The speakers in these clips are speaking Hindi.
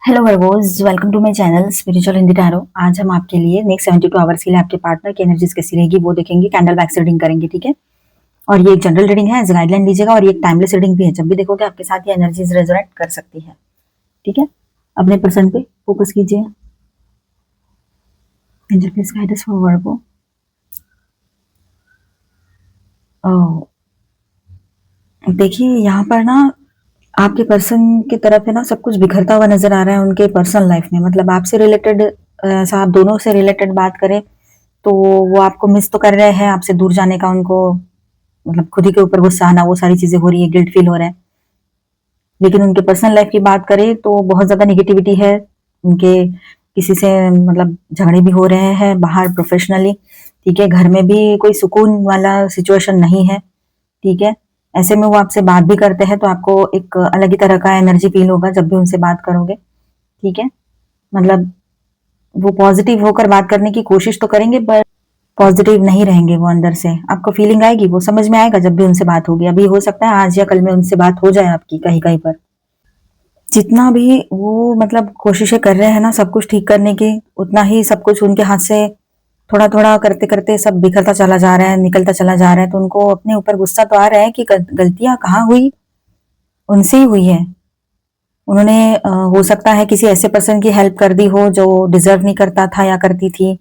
Hello Virgos, welcome to my channel spiritual Hindi tarot. आज हम आपके लिए नेक्स्ट 72 आवर्स के लिए आपके पार्टनर की एनर्जीज कैसी रहेगी वो देखेंगे। कैंडल वैक्स रीडिंग करेंगे, ठीक है। और ये एक जनरल रीडिंग है, एज गाइडलाइन लीजिएगा। और ये एक टाइमलेस रीडिंग भी है, जब भी देखोगे आपके साथ ये एनर्जीज रेजोनेट कर सकती है, ठीक है। अपने पर्सन पे फोकस कीजिए। Angel please guide us for Virgo. देखिए यहाँ पर ना आपके पर्सन की तरफ है ना, सब कुछ बिखरता हुआ नजर आ रहा है उनके पर्सनल लाइफ में। मतलब आपसे रिलेटेड, आप दोनों से रिलेटेड बात करें तो वो आपको मिस तो कर रहे हैं, आपसे दूर जाने का उनको मतलब खुद ही के ऊपर गुस्सा आना, वो सारी चीजें हो रही है, गिल्ट फील हो रहा है। लेकिन उनके पर्सनल लाइफ की बात करें तो बहुत ज्यादा निगेटिविटी है उनके। किसी से मतलब झगड़े भी हो रहे हैं बाहर, प्रोफेशनली, ठीक है। घर में भी कोई सुकून वाला सिचुएशन नहीं है, ठीक है। ऐसे में वो आपसे बात भी करते हैं तो आपको एक अलग ही तरह का एनर्जी फील होगा जब भी उनसे बात करोगे, ठीक है। मतलब वो पॉजिटिव होकर बात करने की कोशिश तो करेंगे, पर पॉजिटिव नहीं रहेंगे वो अंदर से। आपको फीलिंग आएगी, वो समझ में आएगा जब भी उनसे बात होगी। अभी हो सकता है आज या कल में उनसे बात हो जाए आपकी कहीं कहीं पर। जितना भी वो मतलब कोशिशें कर रहे हैं ना सब कुछ ठीक करने की, उतना ही सब कुछ उनके हाथ से थोड़ा थोड़ा करते करते सब बिखरता चला जा रहा है, निकलता चला जा रहा है। तो उनको अपने ऊपर गुस्सा तो आ रहा है कि गलतियां कहाँ हुई, उनसे ही हुई है। उन्होंने हो सकता है किसी ऐसे पर्सन की हेल्प कर दी हो जो डिजर्व नहीं करता था या करती थी,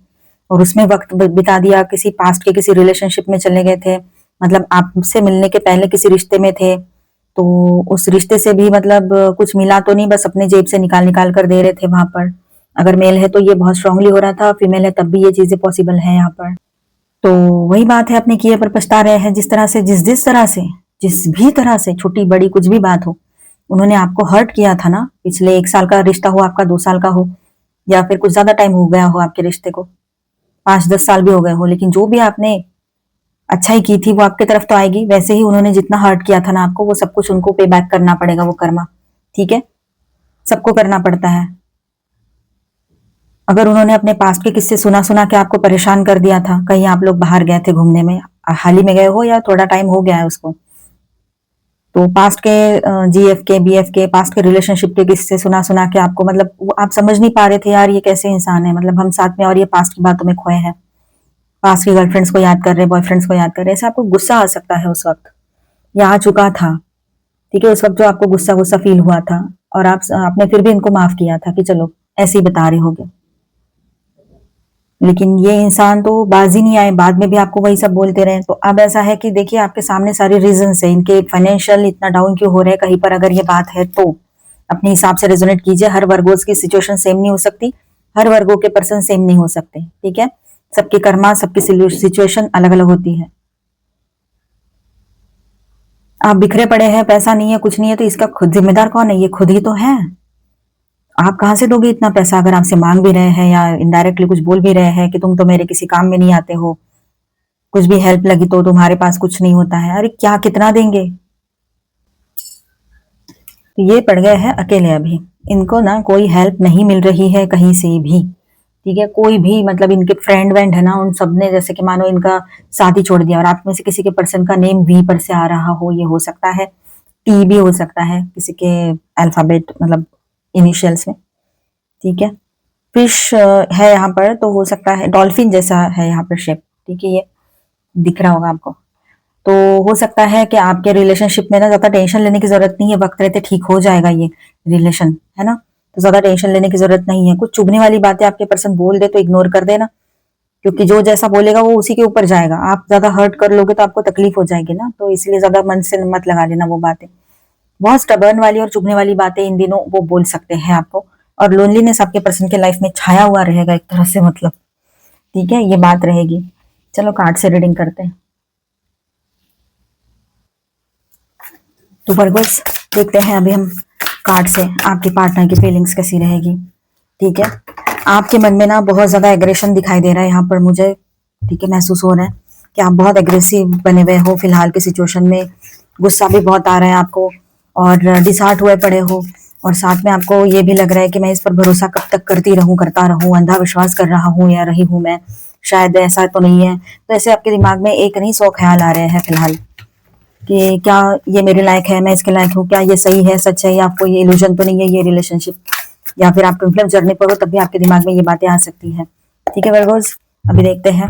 और उसमें वक्त बिता दिया। किसी पास्ट के किसी रिलेशनशिप में चले गए थे, मतलब आपसे मिलने के पहले किसी रिश्ते में थे, तो उस रिश्ते से भी मतलब कुछ मिला तो नहीं, बस अपने जेब से निकाल निकाल कर दे रहे थे वहां पर। अगर मेल है तो ये बहुत स्ट्रांगली हो रहा था, फीमेल है तब भी ये चीजें पॉसिबल है यहाँ पर। तो वही बात है, अपने किए पर पछता रहे हैं। जिस तरह से जिस तरह से जिस भी तरह से छोटी बड़ी कुछ भी बात हो, उन्होंने आपको हर्ट किया था ना, पिछले 1 साल का रिश्ता हो आपका, 2 साल का हो, या फिर कुछ ज्यादा टाइम हो गया हो आपके रिश्ते को, 5-10 साल भी हो गए हो, लेकिन जो भी आपने अच्छाई की थी वो आपकी तरफ तो आएगी। वैसे ही उन्होंने जितना हर्ट किया था ना आपको, वो सब कुछ उनको पे बैक करना पड़ेगा, वो कर्मा, ठीक है। सबको करना पड़ता है। अगर उन्होंने अपने पास्ट के किस्से सुना सुना के आपको परेशान कर दिया था, कहीं आप लोग बाहर गए थे घूमने में, हाल ही में गए हो या थोड़ा टाइम हो गया है उसको, तो पास्ट के जीएफ के बीएफ के पास्ट के रिलेशनशिप के किस्से सुना सुना के आपको मतलब आप समझ नहीं पा रहे थे यार ये कैसे इंसान है, मतलब हम साथ में और ये पास्ट की बातों में खोए हैं। पास्ट की गर्लफ्रेंड्स को याद कर रहे, बॉयफ्रेंड्स को याद कर रहे, ऐसे आपको गुस्सा आ सकता है उस वक्त, या आ चुका था, ठीक है। उस वक्त जो आपको गुस्सा गुस्सा फील हुआ था, और आपने फिर भी इनको माफ किया था कि चलो ऐसे ही बता रहे होगे। लेकिन ये इंसान तो बाज ही नहीं आए, बाद में भी आपको वही सब बोलते रहे। तो अब ऐसा है कि देखिए आपके सामने सारे रीजन है इनके, फाइनेंशियल इतना डाउन क्यों हो रहे हैं कहीं पर, अगर ये बात है तो अपने हिसाब से रेजोनेट कीजिए। हर वर्गों की सिचुएशन सेम नहीं हो सकती, हर वर्गों के पर्सन सेम नहीं हो सकते, ठीक है। सबके कर्मा, सबकी सिचुएशन अलग अलग होती है। आप बिखरे पड़े हैं, पैसा नहीं है, कुछ नहीं है, तो इसका खुद जिम्मेदार कौन है? ये खुद ही तो है। आप कहाँ से दोगे इतना पैसा अगर आपसे मांग भी रहे हैं या इनडायरेक्टली कुछ बोल भी रहे हैं कि तुम तो मेरे किसी काम में नहीं आते हो, कुछ भी हेल्प लगी तो तुम्हारे पास कुछ नहीं होता है। अरे क्या, कितना देंगे? तो ये पड़ गए हैं अकेले अभी। इनको ना कोई हेल्प नहीं मिल रही है कहीं से भी, ठीक है। कोई भी मतलब इनके फ्रेंड वेंड है ना, उन सब ने जैसे कि मानो इनका साथ ही छोड़ दिया, और आप में से किसी के पर्सन का नेम वी पर से आ रहा हो, ये हो सकता है। टी भी हो सकता है किसी के अल्फाबेट मतलब इनिशियल्स में, ठीक है। फिश है यहाँ पर, तो हो सकता है डॉल्फिन जैसा है यहाँ पर शेप, ठीक है। ये दिख रहा होगा आपको। तो हो सकता है कि आपके रिलेशनशिप में ना ज्यादा टेंशन लेने की जरूरत नहीं है, वक्त रहते ठीक हो जाएगा ये रिलेशन, है ना। तो ज्यादा टेंशन लेने की जरूरत नहीं है। कुछ चुभने वाली बातें आपके पर्सन बोल दे तो इग्नोर कर देना, क्योंकि जो जैसा बोलेगा वो उसी के ऊपर जाएगा। आप ज्यादा हर्ट कर लोगे तो आपको तकलीफ हो जाएगी ना, तो इसलिए ज्यादा मन से मत लगा लेना वो बातें। बहुत स्टबर्न वाली और चुभने वाली बातें इन दिनों वो बोल सकते हैं आपको। और लोनलीनेस आपके पर्सन के लाइफ में छाया हुआ रहेगा एक तरह से, मतलब, ठीक है, ये बात रहेगी। चलो कार्ड से रीडिंग करते हैं। तो बस देखते हैं अभी हम कार्ड से आपके पार्टनर की फीलिंग्स कैसी रहेगी, ठीक है। आपके मन में ना बहुत ज्यादा एग्रेशन दिखाई दे रहा है यहाँ पर मुझे, ठीक है। महसूस हो रहा है कि आप बहुत एग्रेसिव बने हुए हो फिलहाल की सिचुएशन में। गुस्सा भी बहुत आ रहा है आपको, और डिसहार्ट हुए पड़े हो। और साथ में आपको ये भी लग रहा है कि मैं इस पर भरोसा कब तक करती रहूं, करता रहूं, अंधा विश्वास कर रहा हूं या रही हूं मैं, शायद ऐसा तो नहीं है। तो ऐसे आपके दिमाग में एक नहीं 100 ख्याल आ रहे हैं फिलहाल, कि क्या ये मेरे लायक है, मैं इसके लायक हूँ, क्या ये सही है, सच है, या आपको ये इल्यूजन तो नहीं है ये रिलेशनशिप। या फिर आप ट्विन फ्लेम जर्नी पर हो तब भी आपके दिमाग में ये बातें आ सकती है। ठीक है वर्गोस, अभी देखते हैं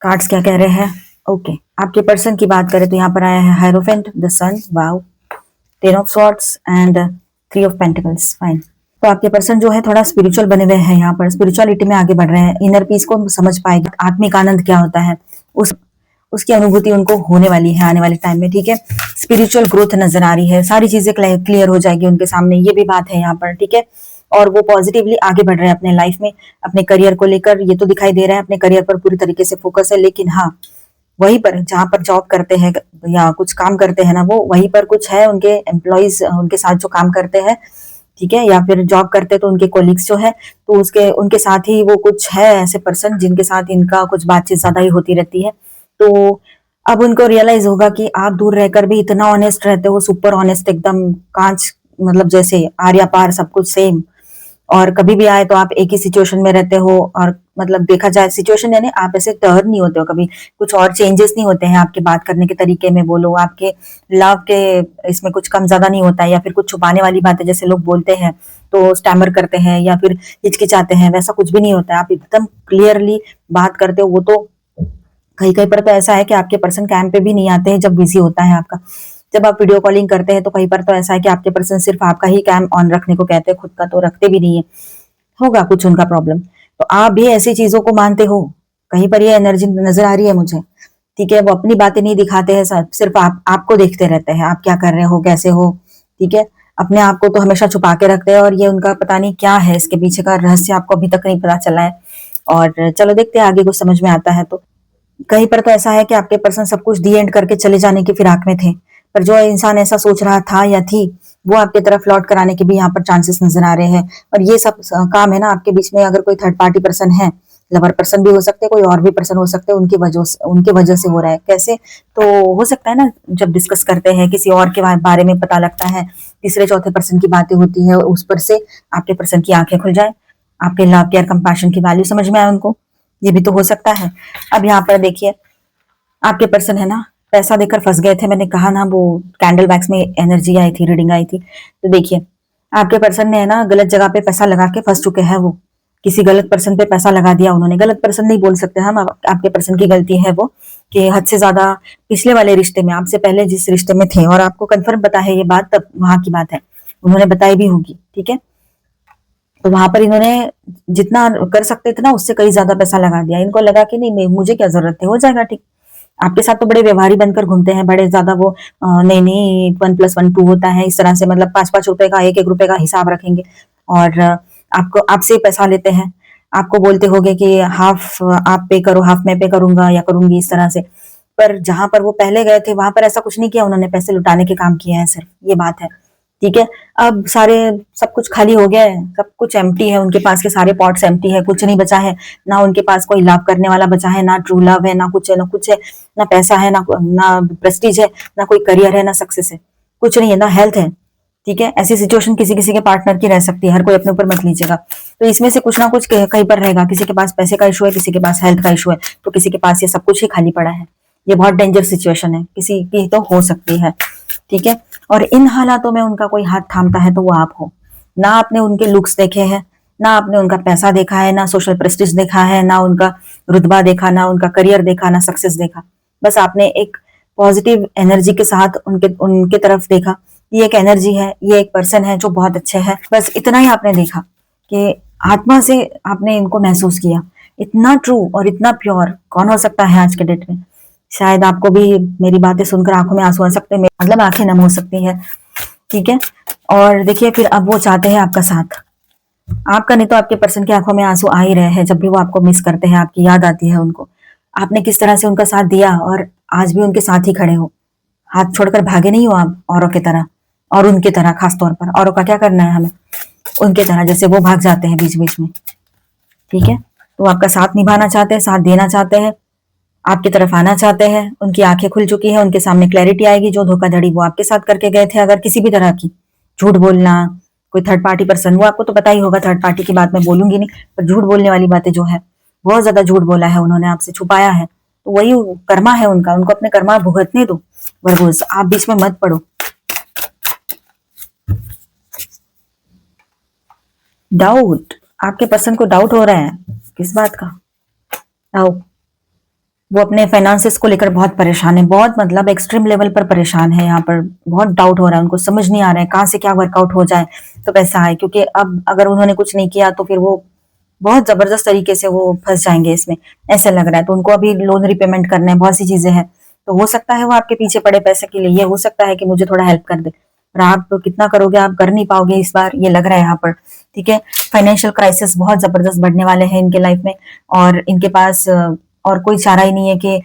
कार्ड्स क्या कह रहे हैं। ओके, आपके पर्सन की बात करें तो यहाँ पर आया है hierophant, the sun, wow, ten of swords and three of pentacles. Fine. तो आपके पर्सन जो है थोड़ा स्पिरिचुअल बने हुए हैं, यहाँ पर स्पिरिचुअलिटी में आगे बढ़ रहे हैं, इनर पीस को समझ पाएगा, आत्मिक आनंद क्या होता है उस उसकी अनुभूति उनको होने वाली है आने वाले टाइम में। ठीक है, स्पिरिचुअल ग्रोथ नजर आ रही है, सारी चीजें क्लियर हो जाएगी उनके सामने, ये भी बात है यहाँ पर। ठीक है, और वो पॉजिटिवली आगे बढ़ रहे हैं अपने लाइफ में, अपने करियर को लेकर। ये तो दिखाई दे रहा है अपने करियर पर पूरी तरीके से फोकस है, लेकिन हाँ वहीं पर जहां पर जॉब करते हैं या कुछ काम करते हैं ना, वो वहीं पर कुछ है उनके एम्प्लॉयज उनके साथ जो काम करते हैं, ठीक है, या फिर जॉब करते तो उनके कोलिग्स जो है, तो उसके उनके साथ ही वो कुछ है ऐसे पर्सन जिनके साथ इनका कुछ बातचीत ज्यादा ही होती रहती है। तो अब उनको रियलाइज होगा कि आप दूर रहकर भी इतना ऑनेस्ट रहते हो, सुपर ऑनेस्ट, एकदम कांच, मतलब जैसे आर्या पार सब कुछ सेम, और कभी भी आए तो आप एक ही सिचुएशन में रहते हो, और मतलब देखा जाए सिचुएशन यानी आप ऐसे टर्न नहीं होते हो कभी, कुछ और चेंजेस नहीं होते हैं आपके बात करने के तरीके में, बोलो आपके लव के इसमें कुछ कम ज्यादा नहीं होता है, या फिर कुछ छुपाने वाली बातें जैसे लोग बोलते हैं तो स्टैमर करते हैं या फिर हिचकिचाते हैं, वैसा कुछ भी नहीं होता है, आप एकदम क्लियरली बात करते हो। वो तो कहीं कहीं पर तो ऐसा है कि आपके पर्सन कैम पे भी नहीं आते हैं जब बिजी होता है आपका, जब आप वीडियो कॉलिंग करते हैं तो कहीं पर तो ऐसा है कि आपके पर्सन सिर्फ आपका ही कैम ऑन रखने को कहते हैं, खुद का तो रखते भी नहीं है, होगा कुछ उनका प्रॉब्लम। तो आप भी ऐसी चीजों को मानते हो, कहीं पर ये एनर्जी नजर आ रही है मुझे। ठीक है, वो अपनी बातें नहीं दिखाते हैं, सिर्फ आपको देखते रहते हैं, आप क्या कर रहे हो, कैसे हो। ठीक है, अपने आप को तो हमेशा छुपा के रखते हैं, और ये उनका पता नहीं क्या है, इसके पीछे का रहस्य आपको अभी तक नहीं पता चला है। और चलो देखते हैं आगे कुछ समझ में आता है तो। कहीं पर तो ऐसा है कि आपके पर्सन सब कुछ दी एंड करके चले जाने की फिराक में थे, पर जो इंसान ऐसा सोच रहा था या थी, वो आपके तरफ लौट कर आने के भी यहाँ पर चांसेस नजर आ रहे हैं। और ये सब काम है ना आपके बीच में, अगर कोई थर्ड पार्टी पर्सन है, लवर पर्सन भी हो सकते हैं, कोई और भी पर्सन हो सकते हैं, उनके वजह से हो रहा है। कैसे? तो हो सकता है ना, जब डिस्कस करते हैं किसी और के बारे में पता लगता है, तीसरे चौथे पर्सन की बातें होती है, उस पर से आपके पर्सन की आंखें खुल जाए, आपके लव केयर कंपैशन की वैल्यू समझ में आए उनको, ये भी तो हो सकता है। अब यहाँ पर देखिए, आपके पर्सन है ना पैसा देकर फंस गए थे, मैंने कहा ना वो कैंडल वैक्स में एनर्जी आई थी, रीडिंग आई थी। तो देखिए आपके पर्सन ने है ना गलत जगह पे पैसा लगा के फंस चुके हैं, वो किसी गलत पर्सन पे पैसा लगा दिया उन्होंने। गलत पर्सन नहीं बोल सकते हम, आपके पर्सन की गलती है वो, कि हद से ज्यादा पिछले वाले रिश्ते में, आपसे पहले जिस रिश्ते में थे, और आपको कंफर्म पता है ये बात, तब वहां की बात है, उन्होंने बताई भी होगी। ठीक है, तो वहां पर इन्होंने जितना कर सकते थे ना उससे कहीं ज्यादा पैसा लगा दिया। इनको लगा कि नहीं मुझे क्या जरूरत है, हो जाएगा ठीक। आपके साथ तो बड़े व्यवहारी बनकर घूमते हैं, बड़े ज्यादा वो नहीं नहीं 1+1 2 होता है इस तरह से, मतलब 5-5 रुपए का, 1-1 रुपए का हिसाब रखेंगे, और आपको आपसे पैसा लेते हैं, आपको बोलते होगे कि हाफ आप पे करो, हाफ मैं पे करूंगा या करूंगी, इस तरह से। पर जहां पर वो पहले गए थे वहां पर ऐसा कुछ नहीं किया उन्होंने, पैसे लुटाने के काम किए हैं सिर्फ, ये बात है। ठीक है, अब सारे सब कुछ खाली हो गया है, सब कुछ एम्प्टी है, उनके पास के सारे पॉट्स एम्प्टी है, कुछ नहीं बचा है, ना उनके पास कोई लव करने वाला बचा है, ना ट्रू लव है, ना कुछ है, ना कुछ है, ना पैसा है, ना प्रेस्टीज है, ना कोई करियर है, ना सक्सेस है, कुछ नहीं है, ना हेल्थ है। ठीक है, ऐसी सिचुएशन किसी किसी के पार्टनर की रह सकती है, हर कोई अपने ऊपर मत लीजिएगा। तो इसमें से कुछ ना कुछ कहीं पर रहेगा, किसी के पास पैसे का इशू है, किसी के पास हेल्थ का इशू है, तो किसी के पास ये सब कुछ ही खाली पड़ा है। ये बहुत डेंजर सिचुएशन है, किसी की तो हो सकती है। ठीक है, और इन हालातों में उनका कोई हाथ थामता है तो वो आप हो। ना आपने उनके लुक्स देखे हैं, ना आपने उनका पैसा देखा है, ना सोशल प्रेस्टीज देखा है, ना उनका रुतबा देखा, ना उनका करियर देखा, ना सक्सेस देखा। बस आपने एक पॉजिटिव एनर्जी के साथ उनके उनके तरफ देखा, ये एक एनर्जी है, ये एक पर्सन है जो बहुत अच्छे है, बस इतना ही आपने देखा कि आत्मा से आपने इनको महसूस किया। इतना ट्रू और इतना प्योर कौन हो सकता है आज के डेट में? शायद आपको भी मेरी बातें सुनकर आंखों में आंसू आ सकते हैं, मतलब आंखें नम हो सकती है। ठीक है, और देखिए फिर अब वो चाहते हैं आपका साथ, आपका नहीं तो आपके पर्सन की आंखों में आंसू आ ही रहे हैं, जब भी वो आपको मिस करते हैं, आपकी याद आती है उनको, आपने किस तरह से उनका साथ दिया, और आज भी उनके साथ ही खड़े हो, हाथ छोड़कर भागे नहीं हो आप औरों की तरह, और उनकी तरह खास तौर पर। औरों का क्या करना है हमें, उनके तरह जैसे वो भाग जाते हैं बीच बीच में। ठीक है, तो आपका साथ निभाना चाहते हैं, साथ देना चाहते हैं, आपकी तरफ आना चाहते हैं, उनकी आंखें खुल चुकी हैं, उनके सामने क्लैरिटी आएगी, जो धोखाधड़ी वो आपके साथ करके गए थे, अगर किसी भी तरह की झूठ बोलना, कोई थर्ड पार्टी पर्सन, वो आपको तो पता ही होगा, थर्ड पार्टी की बात मैं बोलूंगी नहीं, पर झूठ बोलने वाली बातें जो है, बहुत ज्यादा झूठ बोला है उन्होंने, आपसे छुपाया है, तो वही कर्मा है उनका, उनको अपने कर्मा भुगतने दो। वर्गोस, आप बीच में मत पड़ो। डाउट, आपके पर्सन को डाउट हो रहा है, किस बात का? आओ, वो अपने फाइनेंसेस को लेकर बहुत परेशान है, बहुत मतलब एक्सट्रीम लेवल पर परेशान है। यहाँ पर बहुत डाउट हो रहा है, उनको समझ नहीं आ रहा है कहाँ से क्या वर्कआउट हो जाए तो पैसा आए, क्योंकि अब अगर उन्होंने कुछ नहीं किया तो फिर वो बहुत जबरदस्त तरीके से वो फंस जाएंगे इसमें, ऐसा लग रहा है। तो उनको अभी लोन रिपेमेंट करना है, बहुत सी चीजें हैं, तो हो सकता है वो आपके पीछे पड़े पैसे के लिए। ये हो सकता है कि मुझे थोड़ा हेल्प कर दे, और आप कितना करोगे, आप कर नहीं पाओगे इस बार, ये लग रहा है यहाँ पर। ठीक है, फाइनेंशियल क्राइसिस बहुत जबरदस्त बढ़ने वाले हैं इनके लाइफ में, और इनके पास और कोई चारा ही नहीं है कि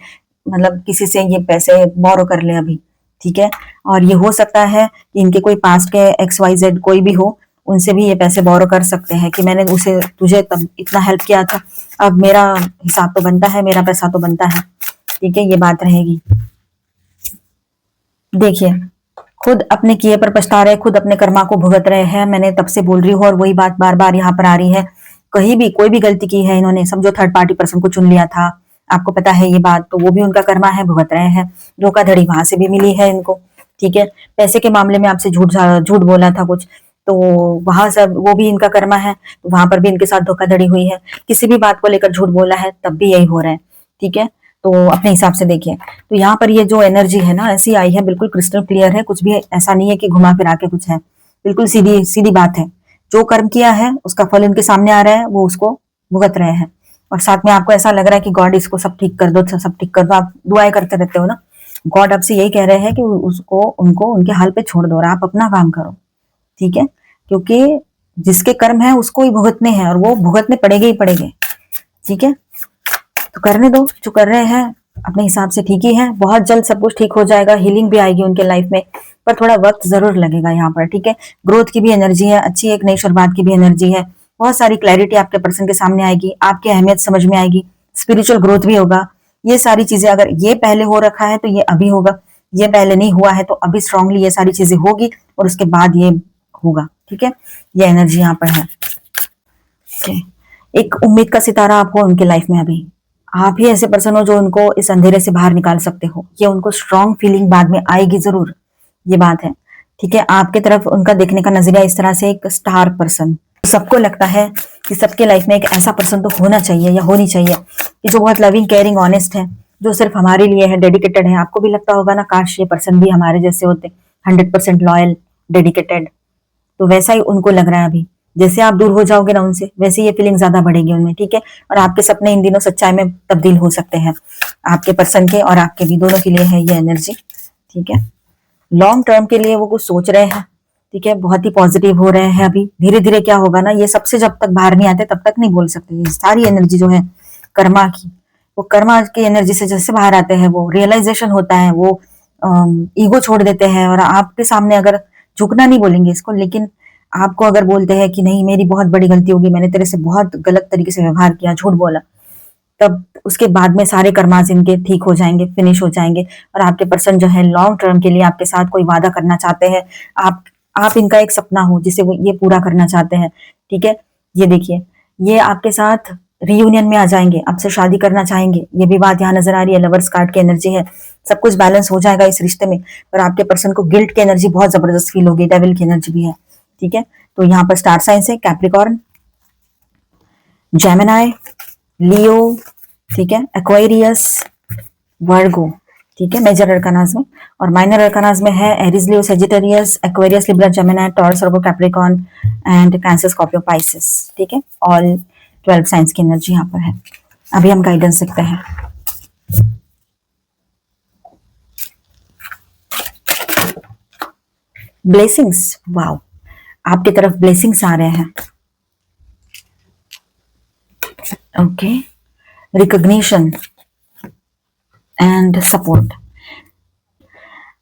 मतलब किसी से ये पैसे बोरो कर ले अभी। ठीक है, और ये हो सकता है कि इनके कोई पास्ट के XYZ कोई भी हो, उनसे भी ये पैसे बोरो कर सकते हैं कि मैंने उसे तुझे तब इतना हेल्प किया था, अब मेरा हिसाब तो बनता है, मेरा पैसा तो बनता है। ठीक है, ये बात रहेगी। देखिए, खुद अपने किए पर पछता रहे, खुद अपने कर्मा को भुगत रहे हैं, मैंने तब से बोल रही हूँ, और वही बात बार बार यहाँ पर आ रही है। कहीं भी कोई भी गलती की है इन्होंने, समझो थर्ड पार्टी पर्सन को चुन लिया था, आपको पता है ये बात, तो वो भी उनका कर्मा है, भुगत रहे हैं। धोखाधड़ी वहां से भी मिली है इनको। ठीक है, पैसे के मामले में आपसे झूठ झूठ बोला था कुछ, तो वहां सब वो भी इनका कर्मा है, तो वहां पर भी इनके साथ धोखाधड़ी हुई है। किसी भी बात को लेकर झूठ बोला है, तब भी यही हो रहा है। ठीक है, तो अपने हिसाब से देखिए। तो यहाँ पर ये जो एनर्जी है ना, ऐसी आई है, बिल्कुल क्रिस्टल क्लियर है, कुछ भी ऐसा नहीं है कि घुमा फिरा के कुछ है, बिल्कुल सीधी सीधी बात है। जो कर्म किया है उसका फल इनके सामने आ रहा है, वो उसको भुगत रहे हैं। और साथ में आपको ऐसा लग रहा है कि गॉड इसको सब ठीक कर दो, सब ठीक कर दो, आप दुआएं करते रहते हो ना। गॉड आपसे यही कह रहे हैं कि उसको उनको उनके हाल पे छोड़ दो और आप अपना काम करो। ठीक है, क्योंकि जिसके कर्म है उसको ही भुगतने हैं, और वो भुगतने पड़ेगे ही पड़ेगे। ठीक है, तो करने दो, जो कर रहे हैं अपने हिसाब से ठीक ही है। बहुत जल्द सब कुछ ठीक हो जाएगा, हीलिंग भी आएगी उनके लाइफ में, पर थोड़ा वक्त जरूर लगेगा यहाँ पर। ठीक है, ग्रोथ की भी एनर्जी है, अच्छी एक नई शुरुआत की भी एनर्जी है, बहुत सारी क्लैरिटी आपके पर्सन के सामने आएगी, आपकी अहमियत समझ में आएगी, स्पिरिचुअल ग्रोथ भी होगा। ये सारी चीजें अगर ये पहले हो रखा है तो ये अभी होगा, ये पहले नहीं हुआ है तो अभी स्ट्रांगली ये सारी चीजें होगी, और उसके बाद ये होगा। ठीक है, ये एनर्जी यहाँ पर है। Okay. एक उम्मीद का सितारा आप हो उनके लाइफ में अभी, आप ही ऐसे पर्सन हो जो उनको इस अंधेरे से बाहर निकाल सकते हो। ये उनको स्ट्रांग फीलिंग बाद में आएगी जरूर, ये बात है। ठीक है, आपके तरफ उनका देखने का नजरिया इस तरह से, एक स्टार पर्सन, सबको लगता है कि सबके लाइफ में एक ऐसा पर्सन तो होना चाहिए या होनी चाहिए कि जो बहुत लविंग केयरिंग ऑनेस्ट है, जो सिर्फ हमारे लिए है, डेडिकेटेड है। आपको भी लगता होगा ना, काश ये पर्सन भी हमारे जैसे होते, 100% लॉयल, डेडिकेटेड। तो वैसा ही उनको लग रहा है अभी। जैसे आप दूर हो जाओगे ना उनसे, वैसे ये फीलिंग ज्यादा बढ़ेगी उनमें। ठीक है, और आपके सपने इन दिनों सच्चाई में तब्दील हो सकते हैं, आपके पर्सन के और आपके भी, दोनों के लिए है ये एनर्जी। ठीक है, लॉन्ग टर्म के लिए वो कुछ सोच रहे हैं। ठीक है, बहुत ही पॉजिटिव हो रहे हैं अभी। धीरे धीरे क्या होगा ना, ये सबसे जब तक बाहर नहीं आते तब तक नहीं बोल सकते। ये सारी एनर्जी जो है कर्मा की, वो कर्मा की एनर्जी से जैसे बाहर आते हैं, वो रियलाइजेशन होता है, वो ईगो छोड़ देते हैं, और आपके सामने अगर झुकना नहीं बोलेंगे इसको, लेकिन आपको अगर बोलते हैं कि नहीं मेरी बहुत बड़ी गलती होगी, मैंने तेरे से बहुत गलत तरीके से व्यवहार किया, झूठ बोला, तब उसके बाद में सारे कर्माज इनके ठीक हो जाएंगे, फिनिश हो जाएंगे। और आपके पर्सन जो है लॉन्ग टर्म के लिए आपके साथ कोई वादा करना चाहते हैं, आप इनका एक सपना हो जिसे वो ये पूरा करना चाहते हैं। ठीक है, ये देखिए, ये आपके साथ रियूनियन में आ जाएंगे, आपसे शादी करना चाहेंगे, ये भी बात यहाँ नजर आ रही है। लवर्स कार्ड की एनर्जी है, सब कुछ बैलेंस हो जाएगा इस रिश्ते में, पर आपके पर्सन को गिल्ट की एनर्जी बहुत जबरदस्त फील होगी, डेविल की एनर्जी भी है। ठीक है, तो यहाँ पर स्टार साइंस है कैप्रिकॉर्न, जेमिनाई, लियो, ठीक है, एक्वेरियस, वर्गो। ठीक है, मेजर अरकानाज में, और माइनर अरकानाज में है Aries, Leo, Sagittarius, Aquarius, Libra, Gemini, taurus, Virgo, Capricorn and cancer, Scorpio, Pisces. ठीक है, ऑल 12 साइंस की एनर्जी यहाँ पर है। अभी हम गाइडेंस देखते हैं। ब्लेसिंग्स, वाओ, आपकी तरफ ब्लेसिंग्स आ रहे हैं। Okay, recognition and support.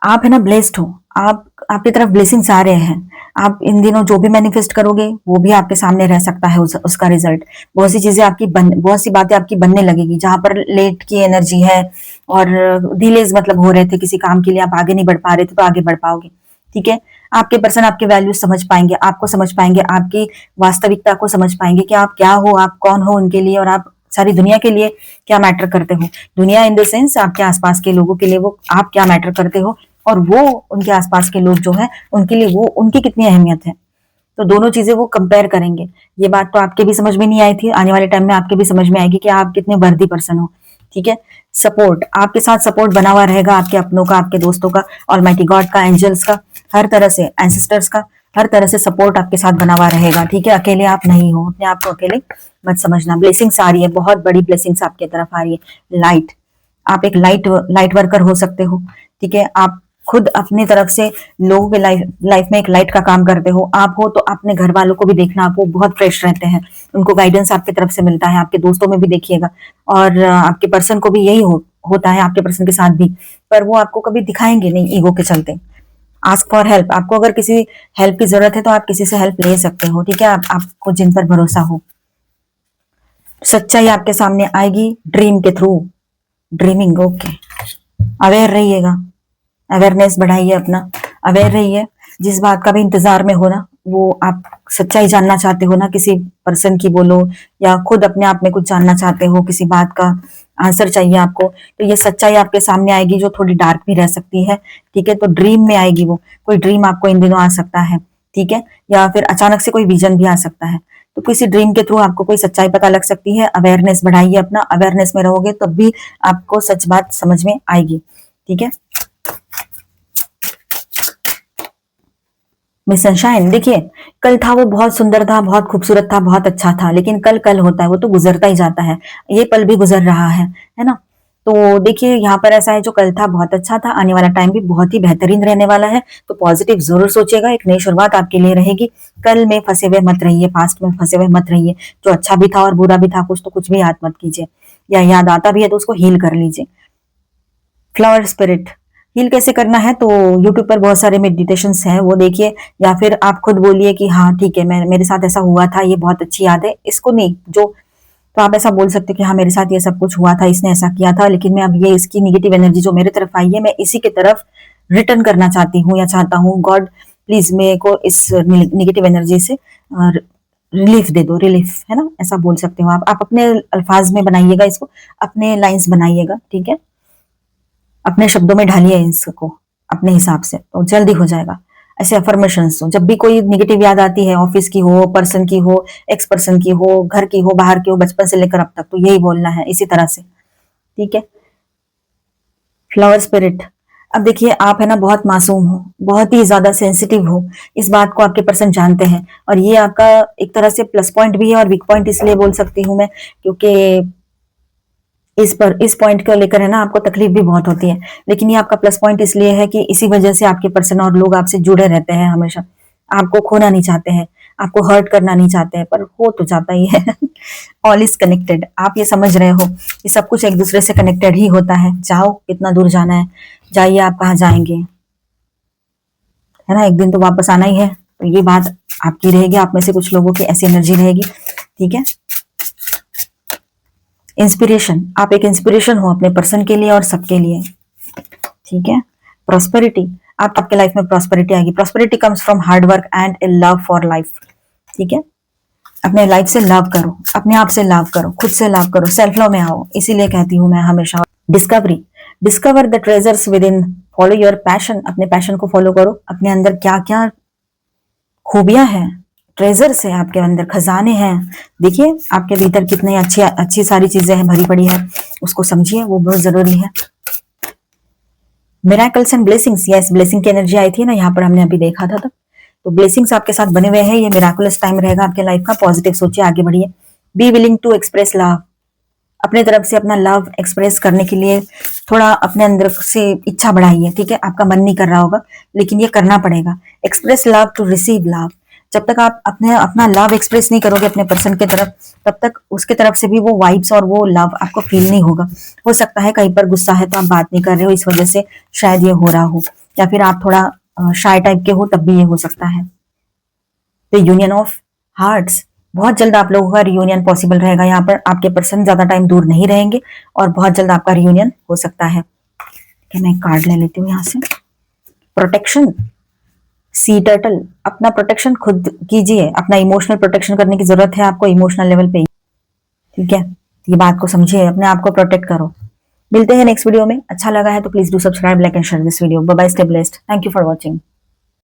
आप है ना ब्लेस्ड हो, आप आपकी तरफ ब्लेसिंग्स आ रहे हैं। आप इन दिनों जो भी मैनिफेस्ट करोगे वो भी आपके सामने रह सकता है, उसका रिजल्ट। बहुत सी चीजें आपकी बहुत सी बातें आपकी बनने लगेगी, जहां पर लेट की एनर्जी है और डिलेज मतलब हो रहे थे किसी काम के लिए, आप आगे नहीं बढ़ पा रहे थे, तो आगे बढ़ पाओगे। ठीक है, आपके पर्सन आपके वैल्यूज समझ पाएंगे, आपको समझ पाएंगे, आपकी वास्तविकता को समझ पाएंगे कि आप क्या हो, आप कौन हो उनके लिए, और आप सारी दुनिया के लिए क्या मैटर करते हो। दुनिया इन द सेंस आपके आसपास के लोगों के लिए वो आप क्या मैटर करते हो, और वो उनके आसपास के लोग जो है उनके लिए वो उनकी कितनी अहमियत है। तो दोनों चीजें वो कंपेयर करेंगे। ये बात तो आपके भी समझ में नहीं आई थी, आने वाले टाइम में आपके भी समझ में आएगी कि आप कितने वर्दी पर्सन हो। ठीक है, सपोर्ट, आपके साथ सपोर्ट बना हुआ रहेगा, आपके अपनों का, आपके दोस्तों का, ऑलमाइटी गॉड का, एंजल्स का, हर तरह से, एंसेस्टर्स का, हर तरह से सपोर्ट आपके साथ बना हुआ रहेगा। ठीक है, अकेले आप नहीं हो, अपने आप को अकेले मत समझना। ब्लेसिंग्स आ रही है, बहुत बड़ी ब्लेसिंग्स आपकी तरफ आ रही है। लाइट, आप एक लाइट लाइट वर्कर हो सकते हो। ठीक है, आप खुद अपनी तरफ से लोगों के लाइफ में एक लाइट का काम करते हो। आप हो तो अपने घर वालों को भी देखना, आप वो बहुत फ्रेश रहते हैं, उनको गाइडेंस आपकी तरफ से मिलता है। आपके दोस्तों में भी देखिएगा, और आपके पर्सन को भी यही होता है, आपके पर्सन के साथ भी, पर वो आपको कभी दिखाएंगे नहीं ईगो के चलते। आस्क फॉर हेल्प, आपको अगर किसी हेल्प की जरूरत है तो आप किसी से हेल्प ले सकते हो। ठीक है, आपको जिन पर भरोसा हो। सच्चाई आपके सामने आएगी ड्रीम के थ्रू। ड्रीमिंग, ओके, अवेयर रहिएगा, अवेयरनेस बढ़ाइए अपना, अवेयर रहिए। जिस बात का भी इंतजार में हो ना, वो आप सच्चाई जानना चाहते हो ना, किसी पर्सन की बोलो या खुद अपने आप में कुछ जानना चाहते हो, किसी बात का आंसर चाहिए आपको, तो ये सच्चाई आपके सामने आएगी, जो थोड़ी डार्क भी रह सकती है। ठीक है, तो ड्रीम में आएगी वो, कोई ड्रीम आपको इन दिनों आ सकता है। ठीक है, या फिर अचानक से कोई विजन भी आ सकता है, तो किसी ड्रीम के थ्रू आपको कोई सच्चाई पता लग सकती है। अवेयरनेस बढ़ाइए अपना, अवेयरनेस में रहोगे तब भी आपको सच बात समझ में आएगी। ठीक है, मिस सनशाइन, देखिए कल था वो बहुत सुंदर था, बहुत खूबसूरत था, बहुत अच्छा था, लेकिन कल कल होता है, वो तो गुजरता ही जाता है। ये पल भी गुजर रहा है ना। तो देखिए यहाँ पर ऐसा है, जो कल था बहुत अच्छा था, आने वाला टाइम भी बहुत ही बेहतरीन रहने वाला है। तो पॉजिटिव जरूर सोचिएगा, एक नई शुरुआत आपके लिए रहेगी। कल में फंसे हुए मत रहिए, पास्ट में फंसे हुए मत रहिए। जो अच्छा भी था और बुरा भी था, कुछ तो कुछ भी याद मत कीजिए, या याद आता भी है तो उसको हील कर लीजिए। फ्लावर स्पिरिट, हील कैसे करना है, तो यूट्यूब पर बहुत सारे मेडिटेशंस हैं, वो देखिए, या फिर आप खुद बोलिए कि हाँ ठीक है, मैं मेरे साथ ऐसा हुआ था, ये बहुत अच्छी याद है, इसको नहीं जो, तो आप ऐसा बोल सकते हो कि हाँ मेरे साथ ये सब कुछ हुआ था, इसने ऐसा किया था, लेकिन मैं अब ये इसकी निगेटिव एनर्जी जो मेरे तरफ आई है, मैं इसी की तरफ रिटर्न करना चाहती हूँ या चाहता हूँ। गॉड प्लीज मेरे को इस निगेटिव एनर्जी से रिलीफ दे दो, रिलीफ, है ना, ऐसा बोल सकते हो आप अपने अल्फाज में बनाइएगा इसको, अपने लाइन्स बनाइएगा। ठीक है, अपने शब्दों में ढालिए इसको अपने हिसाब से, तो जल्दी हो जाएगा। ऐसे अफर्मेशंस हो, जब भी कोई निगेटिव याद आती है, ऑफिस की हो, पर्सन की हो, एक्स पर्सन की हो, घर की हो, बाहर की हो, बचपन से लेकर अब तक, तो यही बोलना है इसी तरह से। ठीक है, फ्लावर स्पिरिट, अब देखिए आप है ना बहुत मासूम हो, बहुत ही ज्यादा सेंसिटिव हो, इस बात को आपके पर्सन जानते हैं, और ये आपका एक तरह से प्लस पॉइंट भी है और वीक पॉइंट इसलिए बोल सकती हूँ मैं, क्योंकि इस पॉइंट को लेकर है ना आपको तकलीफ भी बहुत होती है, लेकिन ये आपका प्लस पॉइंट इसलिए है कि इसी वजह से आपके पर्सन और लोग आपसे जुड़े रहते हैं हमेशा, आपको खोना नहीं चाहते हैं, आपको हर्ट करना नहीं चाहते हैं, पर हो तो जाता ही है। ऑल इज कनेक्टेड, आप ये समझ रहे हो, ये सब कुछ एक दूसरे से कनेक्टेड ही होता है। जाओ, कितना दूर जाना है, जाइए, आप कहाँ जाएंगे, है ना, एक दिन तो वापस आना ही है। तो ये बात आपकी रहेगी, आप में से कुछ लोगों की ऐसी एनर्जी रहेगी। ठीक है, इंस्पिरेशन, आप एक इंस्पिरेशन हो अपने पर्सन के लिए और सबके लिए। ठीक है, प्रॉस्पेरिटी, आपके लाइफ में प्रॉस्पेरिटी आएगी। Prosperity comes from hard work and A love for life. ठीक है, अपने लाइफ से लव करो, अपने आप से लव करो, खुद से लव करो, सेल्फ लव में आओ, इसीलिए कहती हूँ मैं हमेशा। Discovery, discover the treasures with in, follow your passion, अपने पैशन को फॉलो करो, अपने अंदर क्या क्या खूबियां हैं, ट्रेजर्स है आपके अंदर, खजाने हैं। देखिए आपके भीतर कितनी अच्छी अच्छी सारी चीजें हैं, भरी पड़ी है, उसको समझिए, वो बहुत जरूरी है। Miracles and blessings, yes, blessing की एनर्जी आई थी ना यहाँ पर, हमने अभी देखा था, तो ब्लेसिंग्स आपके साथ बने हुए हैं। ये मिराकुलस टाइम रहेगा आपके लाइफ का, पॉजिटिव सोचिए, आगे बढ़िए। Be willing to express love, अपने तरफ से अपना लव एक्सप्रेस करने के लिए थोड़ा अपने अंदर से इच्छा बढ़ाइए। ठीक है, आपका मन नहीं कर रहा होगा, लेकिन ये करना पड़ेगा। Express love to receive love, जब तक आप अपना लव एक्सप्रेस नहीं करोगे अपने पर्सन के तरफ, तब तक उसके तरफ से भी वो वाइब्स और वो लव आपको फील नहीं होगा। हो सकता है कहीं पर गुस्सा है तो आप बात नहीं कर रहे हो, इस वजह से शायद ये हो रहा हो, या फिर आप थोड़ा शाय टाइप के हो, तब भी ये हो सकता है। द यूनियन ऑफ हार्ट्स, बहुत जल्द आप लोगों का रियूनियन पॉसिबल रहेगा। यहाँ पर आपके पर्सन ज्यादा टाइम दूर नहीं रहेंगे और बहुत जल्द आपका रियूनियन हो सकता है। मैं एक कार्ड ले लेती हूँ यहाँ से। प्रोटेक्शन, सी टर्टल, अपना प्रोटेक्शन खुद कीजिए, अपना इमोशनल प्रोटेक्शन करने की जरूरत है आपको, इमोशनल लेवल पे। ठीक है, ये बात को समझिए, अपने आप को प्रोटेक्ट करो। मिलते हैं नेक्स्ट वीडियो में। अच्छा लगा है तो please do subscribe, like and share this video. Bye bye, stay blessed, thank you for watching.